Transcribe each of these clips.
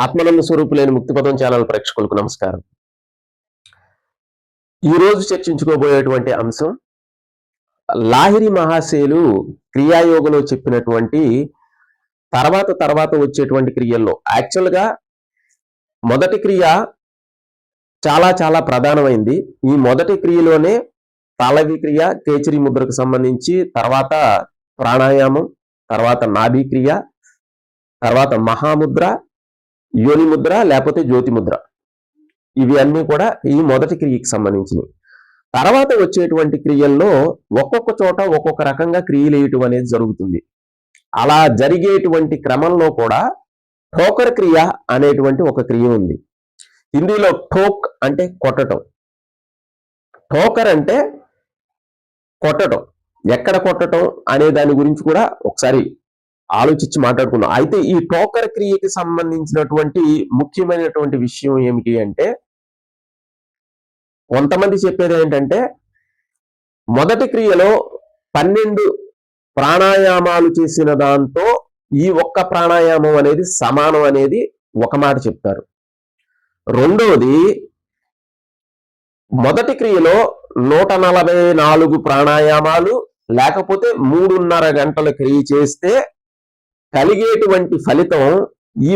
ఆత్మానంద స్వరూపులైన ముక్తిపదం channel ప్రేక్షకులకు నమస్కారం. ఈ రోజు చర్చించుకోబోయేటువంటి అంశం లాహిరి మహాశయులు క్రియాయోగంలో చెప్పినటువంటి తర్వాత వచ్చేటువంటి క్రియల్లో యాక్చువల్గా మొదటి క్రియ చాలా చాలా ప్రధానమైంది. ఈ మొదటి క్రియలోనే తాళవి క్రియ, కేచరి ముద్రకు సంబంధించి, తర్వాత ప్రాణాయామం, తర్వాత నాభి క్రియ, తర్వాత మహాముద్ర, యోని ముద్ర లేకపోతే జ్యోతి ముద్ర, ఇవి అన్నీ కూడా ఈ మొదటి క్రియకి సంబంధించినవి. తర్వాత వచ్చేటువంటి క్రియల్లో ఒక్కొక్క చోట ఒక్కొక్క రకంగా క్రియలు వేయటం అనేది జరుగుతుంది. అలా జరిగేటువంటి క్రమంలో కూడా ఠోకర్ క్రియ అనేటువంటి ఒక క్రియ ఉంది. హిందీలో ఠోక్ అంటే కొట్టడం, ఠోకర్ అంటే కొట్టడం. ఎక్కడ కొట్టడం అనే దాని గురించి కూడా ఒకసారి ఆలోచించి మాట్లాడుకున్నాం. అయితే ఈ ఠోకర్ క్రియకి సంబంధించినటువంటి ముఖ్యమైనటువంటి విషయం ఏమిటి అంటే, కొంతమంది చెప్పేది ఏంటంటే, మొదటి క్రియలో 12 ప్రాణాయామాలు చేసిన దాంతో ఈ ఒక్క ప్రాణాయామం అనేది సమానం అనేది ఒక మాట చెప్తారు. రెండవది, మొదటి క్రియలో 144 ప్రాణాయామాలు లేకపోతే 3.5 గంటల క్రియ చేస్తే కలిగేటువంటి ఫలితం ఈ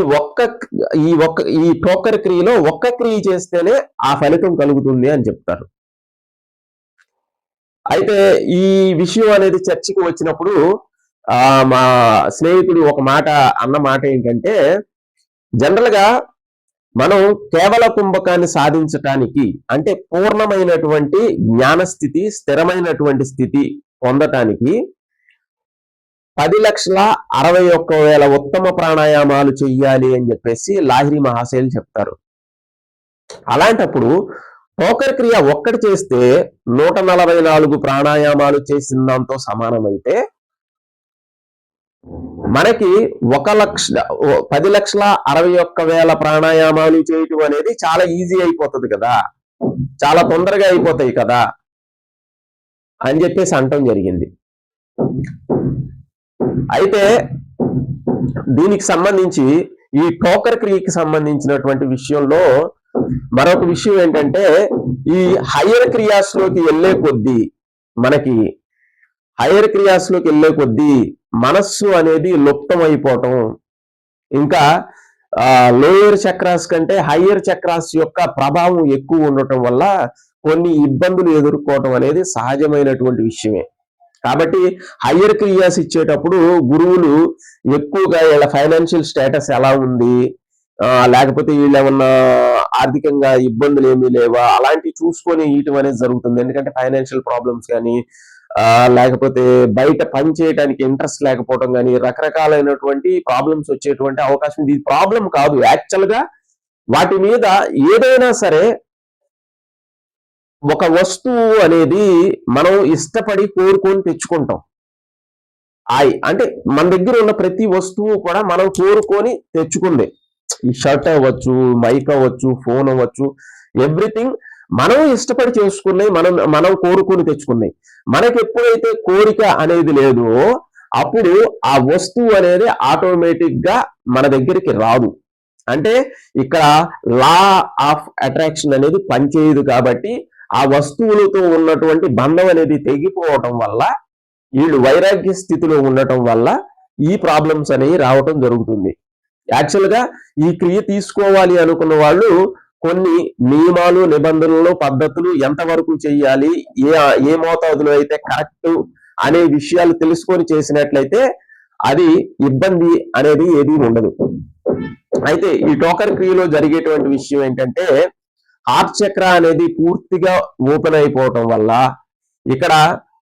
ఠోకర్ క్రియలో ఒక్క క్రియ చేస్తేనే ఆ ఫలితం కలుగుతుంది అని చెప్తారు. అయితే ఈ విషయం అనేది చర్చకి వచ్చినప్పుడు మా స్నేహితుడు ఒక మాట అన్న మాట ఏంటంటే, జనరల్ గా మనం కేవల కుంభకాన్ని సాధించటానికి, అంటే పూర్ణమైనటువంటి జ్ఞానస్థితి, స్థిరమైనటువంటి స్థితి పొందటానికి 10,61,000 ఉత్తమ ప్రాణాయామాలు చెయ్యాలి అని చెప్పేసి లాహిరి మహాశయులు చెప్తారు. అలాంటప్పుడు ఠోకర్ క్రియ ఒక్కటి చేస్తే 144 ప్రాణాయామాలు చేసిన దాంతో సమానమైతే మనకి 10,61,000 ప్రాణాయామాలు చేయటం అనేది చాలా ఈజీ అయిపోతుంది కదా, చాలా తొందరగా అయిపోతాయి కదా అని చెప్పేసి అంటం జరిగింది. అయితే దీనికి సంబంధించి ఈ ఠోకర్ క్రియకి సంబంధించినటువంటి విషయంలో మరొక విషయం ఏంటంటే, ఈ హయ్యర్ క్రియాస్లోకి వెళ్ళే కొద్దీ మనస్సు అనేది లుప్తం అయిపోవటం, ఇంకా లోయర్ చక్రాస్ కంటే హయ్యర్ చక్రాస్ యొక్క ప్రభావం ఎక్కువ ఉండటం వల్ల కొన్ని ఇబ్బందులు ఎదుర్కోవటం అనేది సహజమైనటువంటి విషయమే. కాబట్టి హయ్యర్ క్రియాస్ ఇచ్చేటప్పుడు గురువులు ఎక్కువగా వీళ్ళ ఫైనాన్షియల్ స్టేటస్ ఎలా ఉంది, లేకపోతే వీళ్ళు ఏమన్నా ఆర్థికంగా ఇబ్బందులు ఏమీ లేవా అలాంటివి చూసుకొని ఇయటం అనేది జరుగుతుంది. ఎందుకంటే ఫైనాన్షియల్ ప్రాబ్లమ్స్ కానీ, లేకపోతే బయట పని చేయడానికి ఇంట్రెస్ట్ లేకపోవడం కానీ, రకరకాలైనటువంటి ప్రాబ్లమ్స్ వచ్చేటువంటి అవకాశం. ఇది ప్రాబ్లం కాదు, యాక్చువల్ గా వాటి మీద ఏదైనా సరే ఒక వస్తువు అనేది మనం ఇష్టపడి కోరుకొని తెచ్చుకుంటాం. అంటే మన దగ్గర ఉన్న ప్రతి వస్తువు కూడా మనం కోరుకొని తెచ్చుకుంది. ఈ షర్ట్ అవ్వచ్చు, మైక్ అవ్వచ్చు, ఫోన్ అవ్వచ్చు, ఎవ్రీథింగ్ మనం ఇష్టపడి చేసుకున్నాయి, మనం కోరుకొని తెచ్చుకున్నాయి. మనకి ఎప్పుడైతే కోరిక అనేది లేదో అప్పుడు ఆ వస్తువు అనేది ఆటోమేటిక్ గా మన దగ్గరికి రాదు. అంటే ఇక్కడ లా ఆఫ్ అట్రాక్షన్ అనేది పనిచేయదు. కాబట్టి ఆ వస్తువులతో ఉన్నటువంటి బంధం అనేది తెగిపోవటం వల్ల, వీళ్ళు వైరాగ్య స్థితిలో ఉండటం వల్ల ఈ ప్రాబ్లమ్స్ అనేవి రావటం జరుగుతుంది. యాక్చువల్ గా ఈ క్రియ తీసుకోవాలి అనుకున్న వాళ్ళు కొన్ని నియమాలు, నిబంధనలు, పద్ధతులు ఎంతవరకు చెయ్యాలి, ఏ మోతాదులో అయితే కరెక్ట్ అనే విషయాలు తెలుసుకొని చేసినట్లయితే అది ఇబ్బంది అనేది ఏది ఉండదు. అయితే ఈ ఠోకర్ క్రియలో జరిగేటువంటి విషయం ఏంటంటే, హార్ట్ చక్ర అనేది పూర్తిగా ఓపెన్ అయిపోవటం వల్ల ఇక్కడ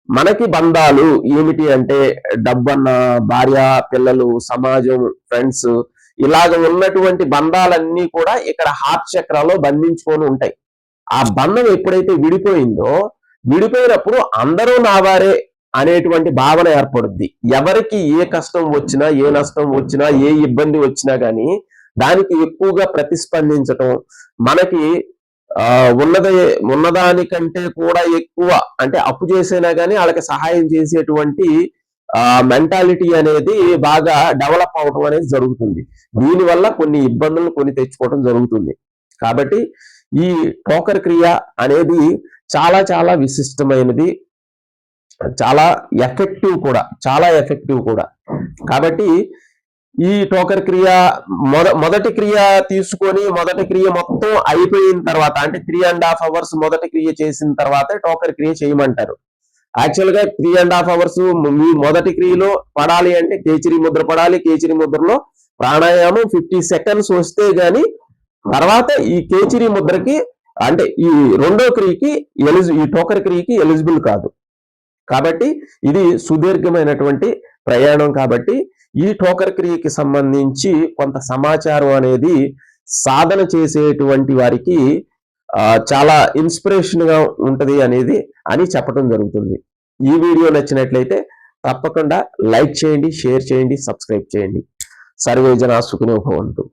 మనకి బంధాలు ఏమిటి అంటే, డబ్బన్న, భార్య, పిల్లలు, సమాజం, ఫ్రెండ్స్, ఇలాగ ఉన్నటువంటి బంధాలన్నీ కూడా ఇక్కడ హార్ట్ చక్రాలో బంధించుకొని ఉంటాయి. ఆ బంధం ఎప్పుడైతే విడిపోయినప్పుడు అందరూ నావారే అనేటువంటి భావన ఏర్పడుద్ది. ఎవరికి ఏ కష్టం వచ్చినా, ఏ నష్టం వచ్చినా, ఏ ఇబ్బంది వచ్చినా కానీ దానికి ఎక్కువగా ప్రతిస్పందించటం, మనకి ఉన్నదానికంటే కూడా ఎక్కువ, అంటే అప్పు చేసినా కానీ వాళ్ళకి సహాయం చేసేటువంటి మెంటాలిటీ అనేది బాగా డెవలప్ అవడం అనేది జరుగుతుంది. దీనివల్ల కొన్ని ఇబ్బందులు కొని తెచ్చుకోవడం జరుగుతుంది. కాబట్టి ఈ టోకర్ క్రియ అనేది చాలా చాలా విశిష్టమైనది, చాలా ఎఫెక్టివ్ కూడా. కాబట్టి ఈ టోకర్ క్రియ మొదటి క్రియ తీసుకొని మొదటి క్రియ మొత్తం అయిపోయిన తర్వాత, అంటే 3.5 hours మొదటి క్రియ చేసిన తర్వాత టోకర్ క్రియ చేయమంటారు. యాక్చువల్ గా 3.5 hours మీ మొదటి క్రియలో పడాలి అంటే కేచిరి ముద్ర పడాలి. కేచిరి ముద్రలో ప్రాణాయామం 50 seconds వస్తే గాని తర్వాత ఈ కేచిరి ముద్రకి, అంటే ఈ రెండో క్రియకి ఈ టోకర్ క్రియకి ఎలిజిబుల్ కాదు. కాబట్టి ఇది సుదీర్ఘమైనటువంటి ప్రయాణం. కాబట్టి ఈ టోకర్ క్రియకి సంబంధించి కొంత సమాచారం అనేది సాధన చేసేటువంటి వారికి చాలా ఇన్స్పిరేషన్ గా ఉంటది అని చెప్పడం జరుగుతుంది. ఈ వీడియో నచ్చినట్లయితే తప్పకుండా లైక్ చేయండి, షేర్ చేయండి, సబ్స్క్రైబ్ చేయండి. సర్వే జనా సుఖినో భవంతు.